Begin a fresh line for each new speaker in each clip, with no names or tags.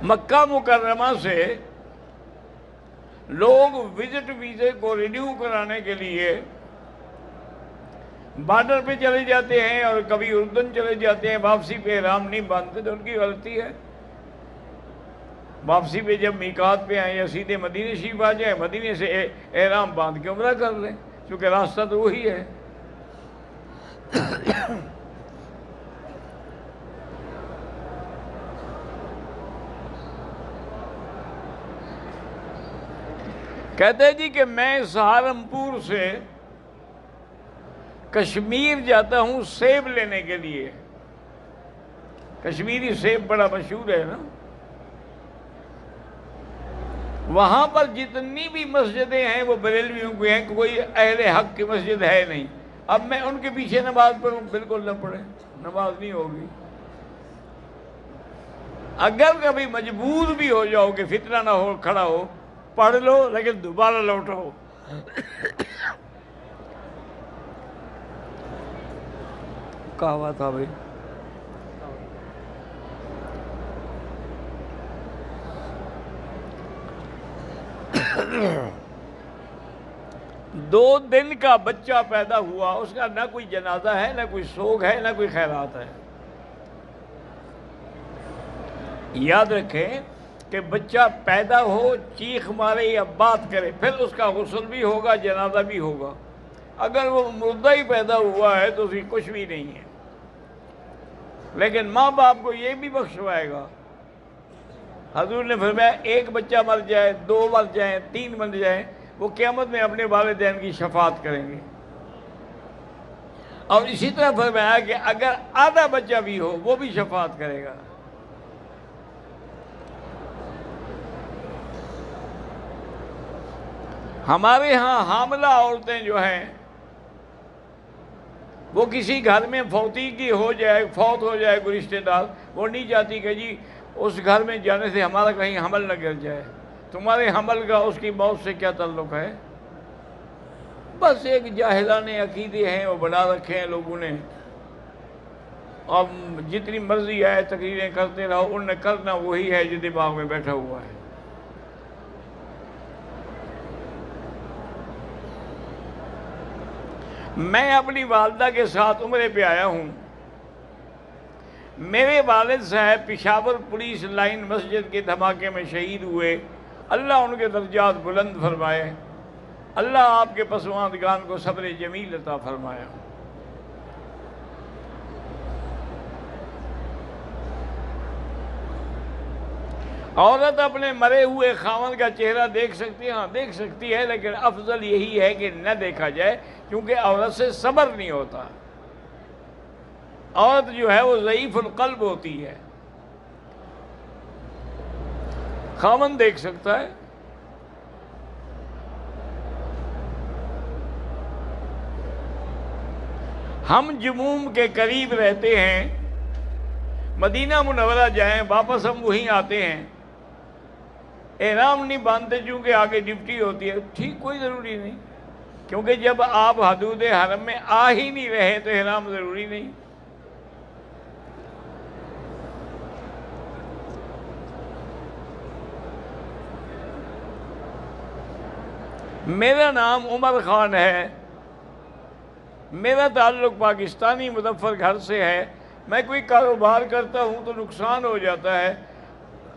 مکہ مکرمہ سے لوگ وزٹ ویزے کو رینیو کرانے کے لیے بارڈر پہ چلے جاتے ہیں اور کبھی اردن چلے جاتے ہیں، واپسی پہ احرام نہیں باندھتے، تو ان کی غلطی ہے۔ واپسی پہ جب میقات پہ آئیں یا سیدھے مدینے شریف آ جائیں، مدینے سے احرام باندھ کے عمرہ کر لیں، کیونکہ راستہ تو وہی ہے۔ کہتے ہیں جی کہ میں سہارنپور سے کشمیر جاتا ہوں سیب لینے کے لیے۔ کشمیری سیب بڑا مشہور ہے نا۔ وہاں پر جتنی بھی مسجدیں ہیں وہ بریلویوں کی ہیں، کوئی اہل حق کی مسجد ہے نہیں۔ اب میں ان کے پیچھے نماز پڑھوں؟ بالکل نہ پڑھیں، نماز نہیں ہوگی۔ اگر کبھی مجبور بھی ہو جاؤ کہ فتنہ نہ ہو کھڑا ہو، پڑھ لو لیکن دوبارہ لوٹو۔ کہا ہوا تھا بھائی؟ دو دن کا بچہ پیدا ہوا، اس کا نہ کوئی جنازہ ہے، نہ کوئی سوگ ہے، نہ کوئی خیرات ہے۔ یاد رکھیں کہ بچہ پیدا ہو، چیخ مارے یا بات کرے، پھر اس کا غسل بھی ہوگا، جنازہ بھی ہوگا۔ اگر وہ مردہ ہی پیدا ہوا ہے تو اس کی کچھ بھی نہیں ہے۔ لیکن ماں باپ کو یہ بھی بخشوائے گا۔ حضور نے فرمایا ایک بچہ مر جائے، دو مر جائیں، تین مر جائیں، وہ قیامت میں اپنے والدین کی شفاعت کریں گے۔ اور اسی طرح فرمایا کہ اگر آدھا بچہ بھی ہو وہ بھی شفاعت کرے گا۔ ہمارے ہاں حاملہ عورتیں جو ہیں وہ کسی گھر میں فوتیگی ہو جائے، فوت ہو جائے کوئی رشتہ دار، وہ نہیں چاہتی کہ جی اس گھر میں جانے سے ہمارا کہیں حمل نہ گر جائے۔ تمہارے حمل کا اس کی موت سے کیا تعلق ہے؟ بس ایک جاہلانہ عقیدے ہیں وہ بنا رکھے ہیں لوگوں نے، اب جتنی مرضی آئے تقریریں کرتے رہو، انہوں نے کرنا وہی ہے جو دماغ میں بیٹھا ہوا ہے۔ میں اپنی والدہ کے ساتھ عمرے پہ آیا ہوں۔ میرے والد صاحب پشاور پولیس لائن مسجد کے دھماکے میں شہید ہوئے، اللہ ان کے درجات بلند فرمائے، اللہ آپ کے پسماندگان کو صبر جمیل عطا فرمایا۔ عورت اپنے مرے ہوئے خاوند کا چہرہ دیکھ سکتی ہے؟ ہاں دیکھ سکتی ہے، لیکن افضل یہی ہے کہ نہ دیکھا جائے، کیونکہ عورت سے صبر نہیں ہوتا۔ عورت جو ہے وہ ضعیف القلب ہوتی ہے۔ خاوند دیکھ سکتا ہے۔ ہم جموم کے قریب رہتے ہیں، مدینہ منورہ جائیں واپس ہم وہیں آتے ہیں، احرام نہیں باندھتے چونکہ آگے ڈیوٹی ہوتی ہے، ٹھیک کوئی ضروری نہیں، کیونکہ جب آپ حدود حرم میں آ ہی نہیں رہے تو احرام ضروری نہیں۔ میرا نام عمر خان ہے، میرا تعلق پاکستانی مظفر گھر سے ہے، میں کوئی کاروبار کرتا ہوں تو نقصان ہو جاتا ہے،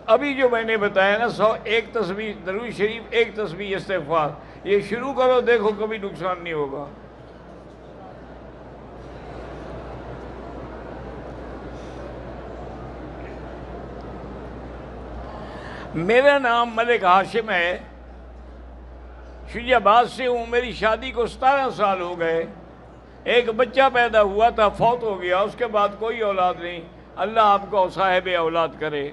ابھی جو میں نے بتایا نا 100 ایک تسبیح درود شریف، ایک تسبیح استغفار، یہ شروع کرو، دیکھو کبھی نقصان نہیں ہوگا۔ میرا نام ملک ہاشم ہے، شجاع آباد سے ہوں، میری شادی کو 17 سال ہو گئے، ایک بچہ پیدا ہوا تھا فوت ہو گیا، اس کے بعد کوئی اولاد نہیں، اللہ آپ کو صاحب اولاد کرے۔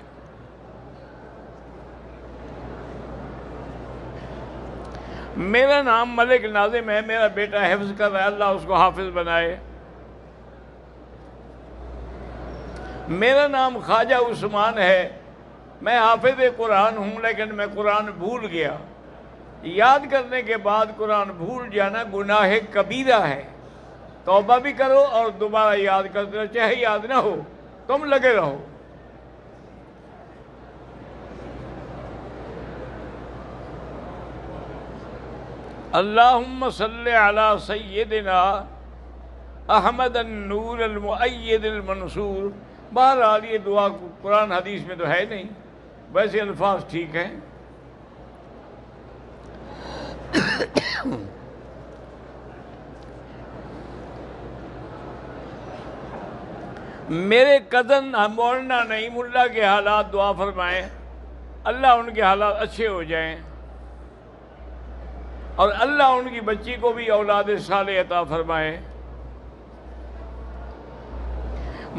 میرا نام ملک ناظم ہے، میرا بیٹا حفظ کر رہا ہے، اللہ اس کو حافظ بنائے۔ میرا نام خواجہ عثمان ہے، میں حافظ قرآن ہوں، لیکن میں قرآن بھول گیا۔ یاد کرنے کے بعد قرآن بھول جانا گناہ کبیرہ ہے، توبہ بھی کرو اور دوبارہ یاد کرتے رہو، چاہے یاد نہ ہو تم لگے رہو۔ اللہم صلی علی سیدنا احمد النور المؤید المنصور. بہرحال یہ دعا قرآن حدیث میں تو ہے نہیں، ویسے الفاظ ٹھیک ہیں. میرے کزن مولانا نعیم اللہ کے حالات دعا فرمائیں، اللہ ان کے حالات اچھے ہو جائیں، اور اللہ ان کی بچی کو بھی اولاد صالح عطا فرمائے.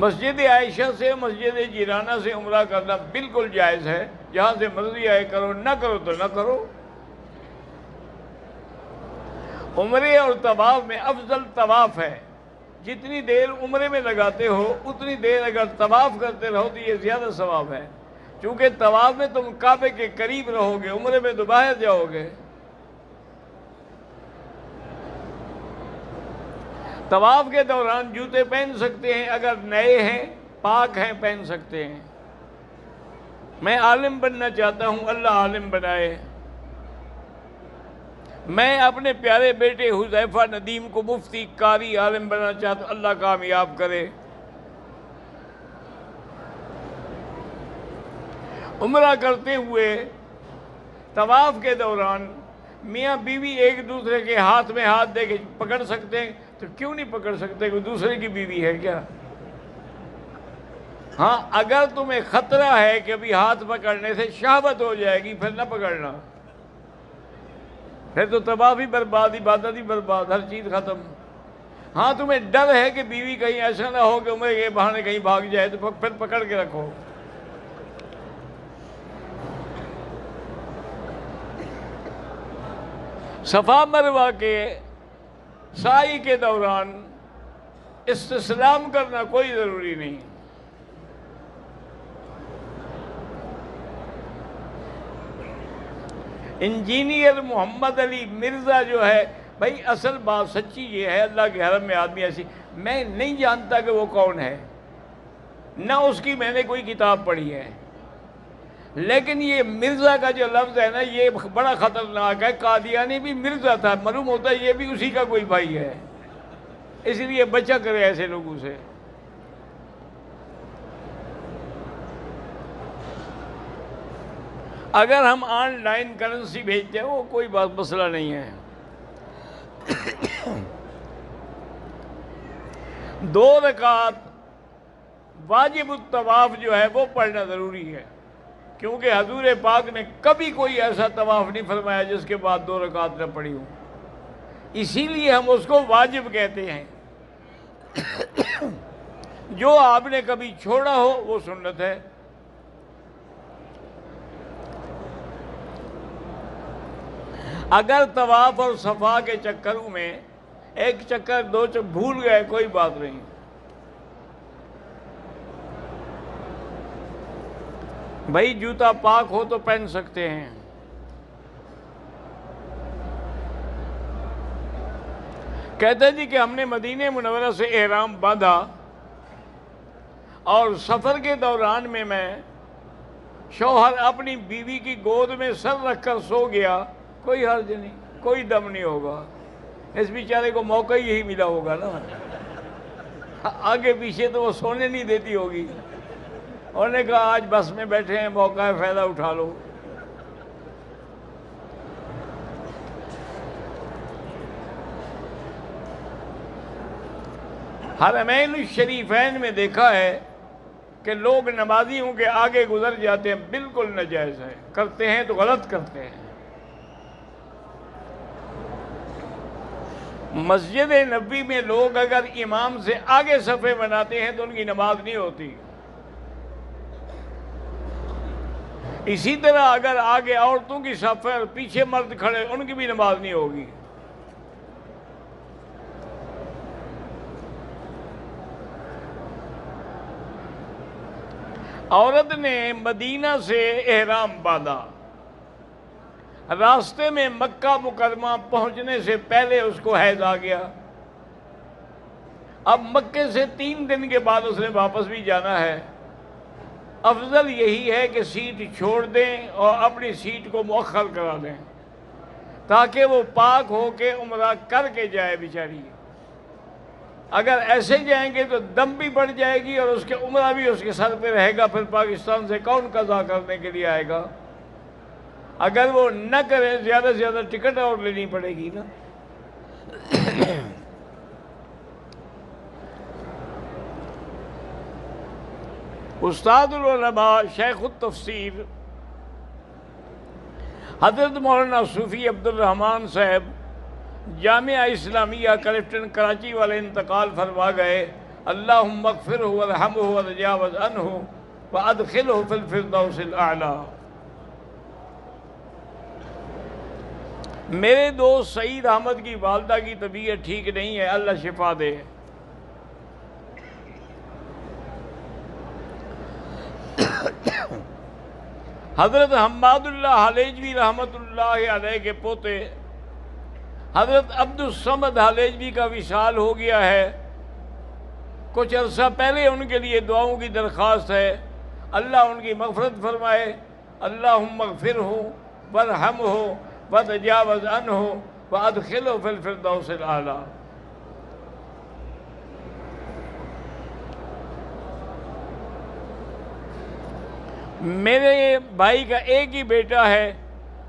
مسجد عائشہ سے مسجد جیرانہ سے عمرہ کرنا بالکل جائز ہے، جہاں سے مرضی آئے کرو، نہ کرو تو نہ کرو. عمرے اور طواف میں افضل طواف ہے. جتنی دیر عمرے میں لگاتے ہو اتنی دیر اگر طواف کرتے رہو تو یہ زیادہ ثواب ہے، چونکہ طواف میں تم کعبے کے قریب رہو گے، عمرے میں تو باہر جاؤ گے. طواف کے دوران جوتے پہن سکتے ہیں، اگر نئے ہیں پاک ہیں پہن سکتے ہیں. میں عالم بننا چاہتا ہوں، اللہ عالم بنائے. میں اپنے پیارے بیٹے حذیفہ ندیم کو مفتی قاری عالم بننا چاہتا ہوں، اللہ کامیاب کرے. عمرہ کرتے ہوئے طواف کے دوران میاں بیوی ایک دوسرے کے ہاتھ میں ہاتھ دے کے پکڑ سکتے ہیں، تو کیوں نہیں پکڑ سکتے؟ کوئی دوسرے کی بیوی ہے کیا؟ ہاں، اگر تمہیں خطرہ ہے کہ ابھی ہاتھ پکڑنے سے شہوت ہو جائے گی، پھر نہ پکڑنا، پھر تو طواف ہی برباد، عبادت ہی برباد، ہر چیز ختم. ہاں، تمہیں ڈر ہے کہ بیوی کہیں ایسا نہ ہو کہ عمرے کے بہانے کہیں بھاگ جائے، تو پھر پکڑ کے رکھو. صفا مروہ کے سعی کے دوران استسلام کرنا کوئی ضروری نہیں. انجینئر محمد علی مرزا جو ہے، بھائی اصل بات سچی یہ ہے، اللہ کے حرم میں آدمی ایسی، میں نہیں جانتا کہ وہ کون ہے، نہ اس کی میں نے کوئی کتاب پڑھی ہے، لیکن یہ مرزا کا جو لفظ ہے نا، یہ بڑا خطرناک ہے. قادیانی بھی مرزا تھا، معلوم ہوتا ہے یہ بھی اسی کا کوئی بھائی ہے، اس لیے بچا کرے ایسے لوگوں سے. اگر ہم آن لائن کرنسی بھیجتے ہیں وہ کوئی بات مسئلہ نہیں ہے. 2 رکعت واجب الطواف جو ہے وہ پڑھنا ضروری ہے، کیونکہ حضور پاک نے کبھی کوئی ایسا طواف نہیں فرمایا جس کے بعد 2 رکعت نہ پڑھی ہوں، اسی لیے ہم اس کو واجب کہتے ہیں. جو آپ نے کبھی چھوڑا ہو وہ سنت ہے. اگر طواف اور صفا کے چکروں میں ایک چکر 2 چکر بھول گئے کوئی بات نہیں. بھائی جوتا پاک ہو تو پہن سکتے ہیں. کہتے جی کہ ہم نے مدینہ منورہ سے احرام باندھا اور سفر کے دوران میں شوہر اپنی بیوی کی گود میں سر رکھ کر سو گیا، کوئی حرج نہیں، کوئی دم نہیں ہوگا. اس بیچارے کو موقع ہی یہی ملا ہوگا نا، آگے پیچھے تو وہ سونے نہیں دیتی ہوگی. انہوں نے کہا آج بس میں بیٹھے ہیں، موقع ہے، فائدہ اٹھا لو. حرمین الشریفین میں دیکھا ہے کہ لوگ نمازیوں کے آگے گزر جاتے ہیں، بالکل ناجائز ہے، کرتے ہیں تو غلط کرتے ہیں. مسجد نبوی میں لوگ اگر امام سے آگے صفیں بناتے ہیں تو ان کی نماز نہیں ہوتی. اسی طرح اگر آگے عورتوں کی صف ہے اور پیچھے مرد کھڑے، ان کی بھی نماز نہیں ہوگی. عورت نے مدینہ سے احرام باندھا، راستے میں مکہ مکرمہ پہنچنے سے پہلے اس کو حیض آ گیا. اب مکے سے 3 دن کے بعد اس نے واپس بھی جانا ہے. افضل یہی ہے کہ سیٹ چھوڑ دیں اور اپنی سیٹ کو مؤخر کرا دیں. تاکہ وہ پاک ہو کے عمرہ کر کے جائے بیچاری۔ اگر ایسے جائیں گے تو دم بھی بڑھ جائے گی اور اس کے عمرہ بھی اس کے سر پہ رہے گا، پھر پاکستان سے کون قضا کرنے کے لیے آئے گا؟ اگر وہ نہ کریں زیادہ سے زیادہ ٹکٹ اور لینی پڑے گی نا۔ استاد العلماء شیخ التفسیر حضرت مولانا صوفی عبد الرحمن صاحب جامعہ اسلامیہ کلفٹن کراچی والے انتقال فرما گئے۔ اللہم اغفرہ وارحمہ وتجاوز عنہ وادخلہ فی الفردوس الاعلی۔ میرے دوست سعید احمد کی والدہ کی طبیعت ٹھیک نہیں ہے، اللہ شفا دے۔ حضرت حماد اللہ حلیجوی رحمۃ اللہ علیہ کے پوتے حضرت عبد الصمد حلیجوی کا وصال ہو گیا ہے۔ کچھ عرصہ پہلے ان کے لیے دعاؤں کی درخواست ہے، اللہ ان کی مغفرت فرمائے۔ اللہم اغفرہ وارحمہ وتجاوز عنہ وادخلہ فی الفردوس الاعلی۔ میرے بھائی کا ایک ہی بیٹا ہے،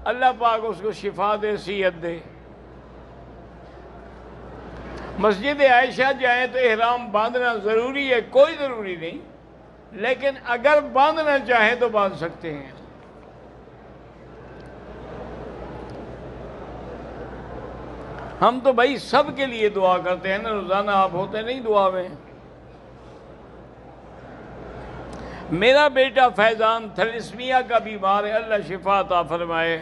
اللہ پاک اس کو شفا دے، صحت دے۔ مسجد عائشہ جائیں تو احرام باندھنا ضروری ہے؟ کوئی ضروری نہیں، لیکن اگر باندھنا چاہیں تو باندھ سکتے ہیں۔ ہم تو بھائی سب کے لیے دعا کرتے ہیں نا، روزانہ آپ ہوتے نہیں دعا میں۔ میرا بیٹا فیضان تھیلیسیمیا کا بیمار ہے، اللہ شفا عطا فرمائے۔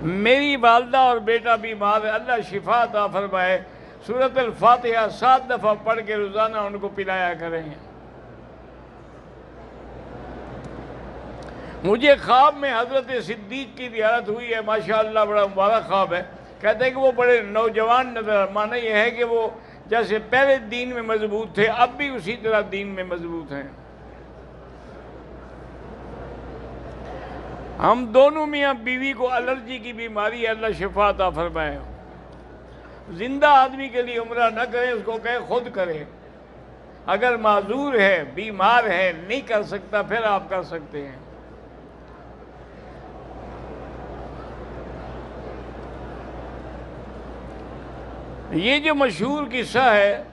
میری والدہ اور بیٹا بیمار ہے، اللہ شفا عطا فرمائے۔ سورۃ الفاتحہ 7 دفعہ پڑھ کے روزانہ ان کو پلایا کریں۔ مجھے خواب میں حضرت صدیق کی زیارت ہوئی ہے، ماشاءاللہ بڑا مبارک خواب ہے۔ کہتے ہیں کہ وہ بڑے نوجوان نظر، معنی یہ ہے کہ وہ جیسے پہلے دین میں مضبوط تھے اب بھی اسی طرح دین میں مضبوط ہیں۔ ہم دونوں میاں بیوی کو الرجی کی بیماری ہے، اللہ شفا عطا فرمائے۔ زندہ آدمی کے لیے عمرہ نہ کرے، اس کو کہے خود کرے۔ اگر معذور ہے، بیمار ہے، نہیں کر سکتا، پھر آپ کر سکتے ہیں۔ یہ جو مشہور قصہ ہے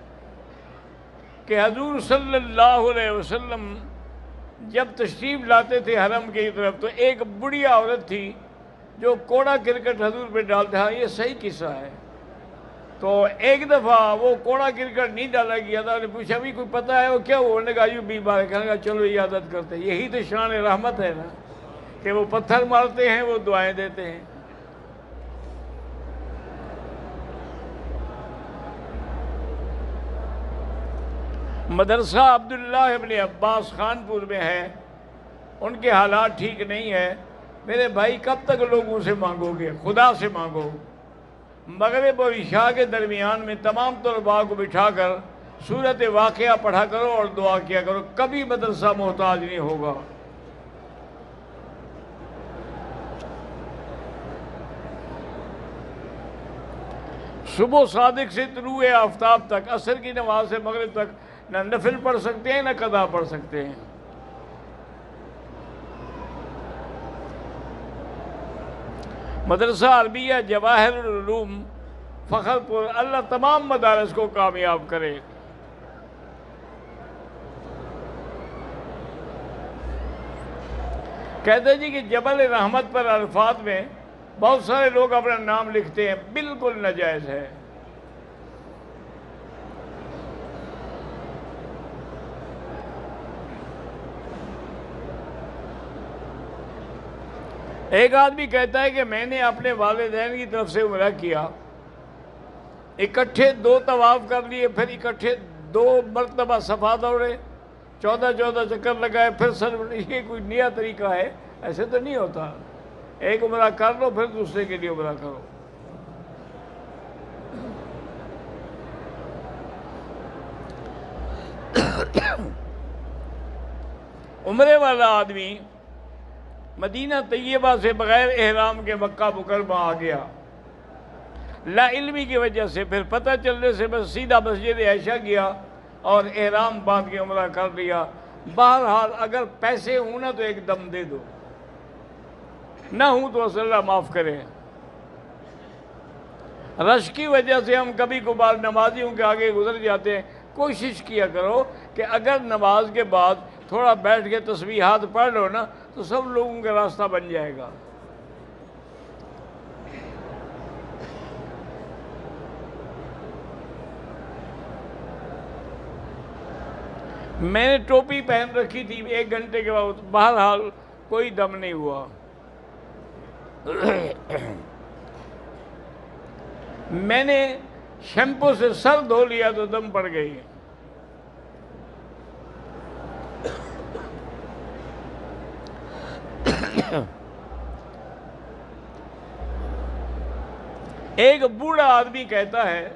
کہ حضور صلی اللہ علیہ وسلم جب تشریف لاتے تھے حرم کی طرف تو ایک بڑھیا عورت تھی جو کوڑا کرکٹ حضور پہ ڈالتا ہے، یہ صحیح قصہ ہے۔ تو ایک دفعہ وہ کوڑا کرکٹ نہیں ڈالا گیا تھا، نے پوچھا بھی کوئی پتہ ہے وہ کیا ہوا؟ انہوں نے کہا یوں بیمار ہے۔ کہنے لگا چلو عیادت کرتے ہیں۔ یہی تو شان رحمت ہے نا، کہ وہ پتھر مارتے ہیں، وہ دعائیں دیتے ہیں۔ مدرسہ عبداللہ ابن عباس خانپور میں ہے، ان کے حالات ٹھیک نہیں ہے۔ میرے بھائی کب تک لوگوں سے مانگو گے؟ خدا سے مانگو۔ مغرب اور عشاء کے درمیان میں تمام طلباء کو بٹھا کر سورۃ واقعہ پڑھا کرو اور دعا کیا کرو، کبھی مدرسہ محتاج نہیں ہوگا۔ صبح صادق سے طلوع آفتاب تک، عصر کی نماز سے مغرب تک نہ نفل پڑھ سکتے ہیں نہ قضا پڑھ سکتے ہیں۔ مدرسہ عربیہ جواہر العلوم فخر پور، اللہ تمام مدارس کو کامیاب کرے۔ کہتے جی کہ جبل رحمت پر عرفات میں بہت سارے لوگ اپنا نام لکھتے ہیں، بالکل ناجائز ہے۔ ایک آدمی کہتا ہے کہ میں نے اپنے والدین کی طرف سے عمرہ کیا، اکٹھے 2 طواف کر لیے، پھر اکٹھے 2 مرتبہ صفا دوڑے، 14 چکر لگائے، پھر سر۔ یہ کوئی نیا طریقہ ہے؟ ایسے تو نہیں ہوتا۔ ایک عمرہ کر لو پھر دوسرے کے لیے عمرہ کرو۔ عمرے والا آدمی مدینہ طیبہ سے بغیر احرام کے مکہ مکرمہ آ گیا، لا علمی کی وجہ سے، پھر پتہ چلنے سے بس سیدھا مسجد عائشہ گیا اور احرام باندھ کے عمرہ کر لیا۔ بہرحال اگر پیسے ہوں نا تو ایک دم دے دو، نہ ہوں تو صلی اللہ معاف کرے۔ رش کی وجہ سے ہم کبھی کبھار نمازیوں کے آگے گزر جاتے ہیں، کوشش کیا کرو کہ اگر نماز کے بعد تھوڑا بیٹھ کے تسبیحات پڑھ لو نا تو سب لوگوں کا راستہ بن جائے گا۔ میں نے ٹوپی پہن رکھی تھی، 1 گھنٹے کے بعد بہرحال کوئی دم نہیں ہوا۔ میں نے شیمپو سے سر دھو لیا تو دم پڑ گئی۔ ایک بوڑھا آدمی کہتا ہے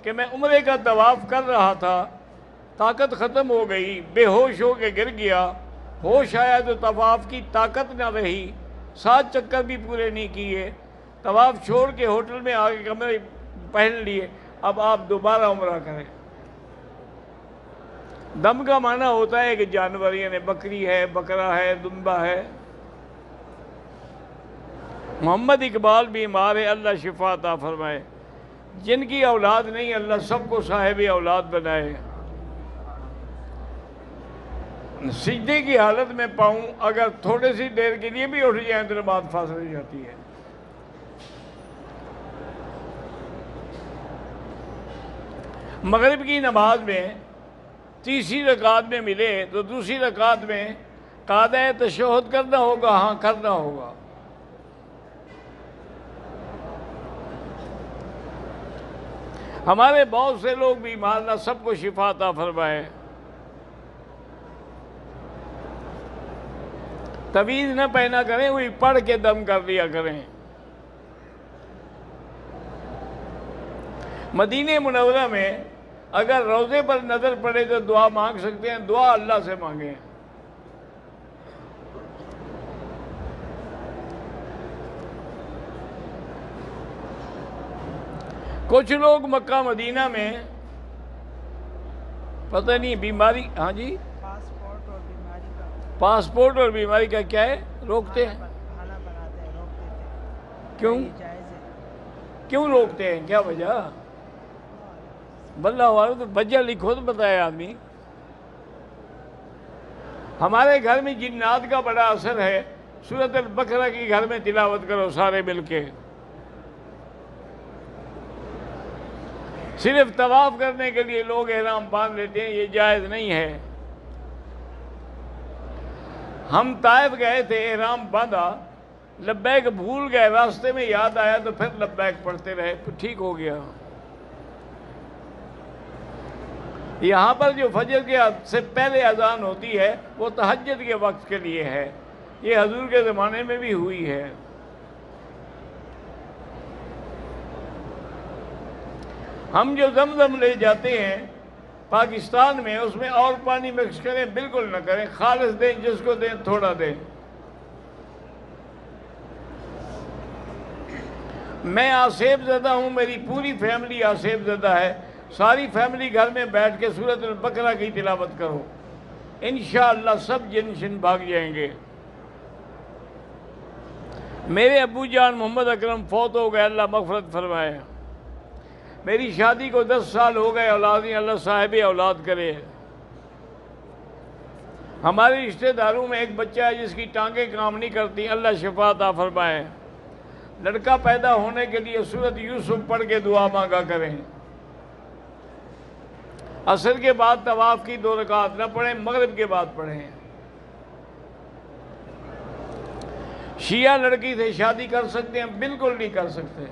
کہ میں عمرے کا طواف کر رہا تھا، طاقت ختم ہو گئی، بے ہوش ہو کے گر گیا، ہوش آیا تو طواف کی طاقت نہ رہی، 7 چکر بھی پورے نہیں کیے، طواف چھوڑ کے ہوٹل میں آ کے کمرے پہن لیے، اب آپ دوبارہ عمرہ کریں۔ دم کا معنی ہوتا ہے کہ جانور، یعنی بکری ہے، بکرا ہے، دمبا ہے۔ محمد اقبال بیمار ہے، اللہ شفا عطا فرمائے۔ جن کی اولاد نہیں، اللہ سب کو صاحب اولاد بنائے۔ سجدے کی حالت میں پاؤں اگر تھوڑے سی دیر کے لیے بھی اٹھ جائیں تو نماز فاسد ہو جاتی ہے۔ مغرب کی نماز میں تیسری رکعت میں ملے تو دوسری رکعت میں قاعدہ تشہد کرنا ہوگا، ہاں کرنا ہوگا۔ ہمارے بہت سے لوگ بیمار، اللہ سب کو شفا عطا فرمائے۔ تعویذ نہ پہنا کریں، وہی پڑھ کے دم کر لیا کریں۔ مدینہ منورہ میں اگر روضے پر نظر پڑے تو دعا مانگ سکتے ہیں، دعا اللہ سے مانگیں۔ کچھ لوگ مکہ مدینہ میں پتہ نہیں بیماری، ہاں جی، پاسپورٹ اور بیماری کا کیا ہے، روکتے ہیں۔ کیوں کیوں روکتے ہیں، کیا وجہ؟ بلّہ والوں تو وجہ لکھو تو بتائے آدمی۔ ہمارے گھر میں جنات کا بڑا اثر ہے، سورۃ البقرہ کی گھر میں تلاوت کرو سارے مل کے۔ صرف طواف کرنے کے لیے لوگ احرام باندھ لیتے ہیں، یہ جائز نہیں ہے۔ ہم طائف گئے تھے، احرام باندھا، لبیک بھول گئے، راستے میں یاد آیا تو پھر لبیک پڑھتے رہے، تو ٹھیک ہو گیا۔ یہاں پر جو فجر کے سے پہلے اذان ہوتی ہے وہ تہجد کے وقت کے لیے ہے، یہ حضور کے زمانے میں بھی ہوئی ہے۔ ہم جو زمزم لے جاتے ہیں پاکستان میں، اس میں اور پانی مکس کریں بالکل نہ کریں، خالص دیں، جس کو دیں تھوڑا دیں۔ میں آصف زدہ ہوں، میری پوری فیملی آصف زدہ ہے، ساری فیملی گھر میں بیٹھ کے سورۃ البقرہ کی تلاوت کرو، انشاءاللہ سب جن شن بھاگ جائیں گے۔ میرے ابو جان محمد اکرم فوت ہو گئے، اللہ مغفرت فرمائے۔ میری شادی کو 10 سال ہو گئے، اولاد نہیں، اللہ صاحب اولاد کرے۔ ہمارے رشتہ داروں میں ایک بچہ ہے جس کی ٹانگیں کام نہیں کرتی، اللہ شفا عطا فرمائے۔ لڑکا پیدا ہونے کے لیے سورۃ یوسف پڑھ کے دعا مانگا کریں۔ عصر کے بعد طواف کی 2 رکعت نہ پڑھیں، مغرب کے بعد پڑھیں۔ شیعہ لڑکی سے شادی کر سکتے ہیں؟ بالکل نہیں کر سکتے۔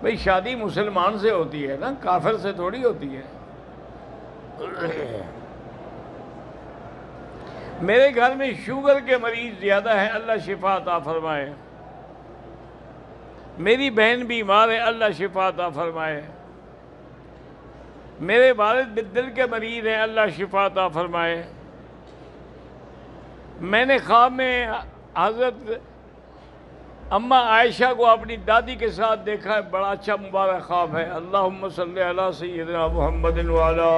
بھئی شادی مسلمان سے ہوتی ہے نا، کافر سے تھوڑی ہوتی ہے۔ میرے گھر میں شوگر کے مریض زیادہ ہیں، اللہ شفا عطا فرمائے۔ میری بہن بیمار ہے، اللہ شفا عطا فرمائے۔ میرے والد دل کے مریض ہیں، اللہ شفا عطا فرمائے۔ میں نے خواب میں حضرت اما عائشہ کو اپنی دادی کے ساتھ دیکھا ہے، بڑا اچھا مبارک خواب ہے۔ اللہم صلی علی سیدنا محمد وعلی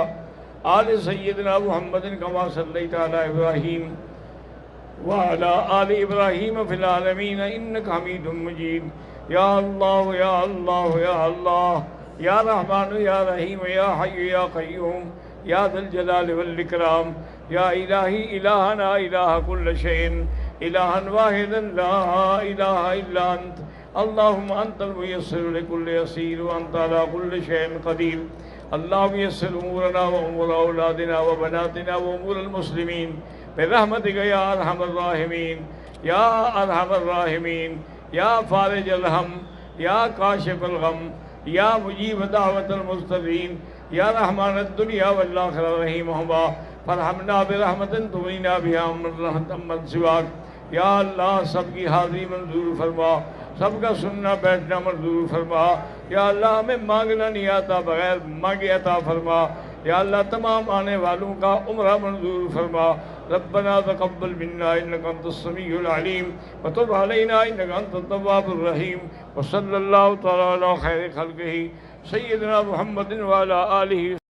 آل سیدنا محمد کما صلیت علی ابراہیم وعلی آل ابراہیم فی العالمین انک حمید مجید۔ یا اللہ یا اللہ یا اللہ یا رحمان یا رحیم یا حی یا قیوم یا ذا الجلال والاکرام یا الہی الہنا الہ کل شیء الہا واحدا لا الہ الا انت اللہم انت المیسر لکل یسیر وانت علی کل شیء قدیر۔ اللہم یسر امورنا وامور اولادنا وبناتنا وامور المسلمین برحمتک یا ارحم الراحمین یا ارحم الراحمین یا فارج الہم یا کاشف الغم یا مجیب دعوت المضطرین یا رحمان الدنیا والآخرہ رحیمہما فرحمنا برحمت تغنینا بہا من سواک۔ یا اللہ سب کی حاضری منظور فرما، سب کا سننا بیٹھنا منظور فرما۔ یا اللہ ہمیں مانگنا نہیں آتا، بغیر مانگے عطا فرما۔ یا اللہ تمام آنے والوں کا عمرہ منظور فرما۔ ربنا تقبل منا انک انت السمیع العلیم وتب علینا انک انت التواب الرحیم وصلی اللہ تعالی علی خیر خلقہ سیدنا محمد وعلی آلہ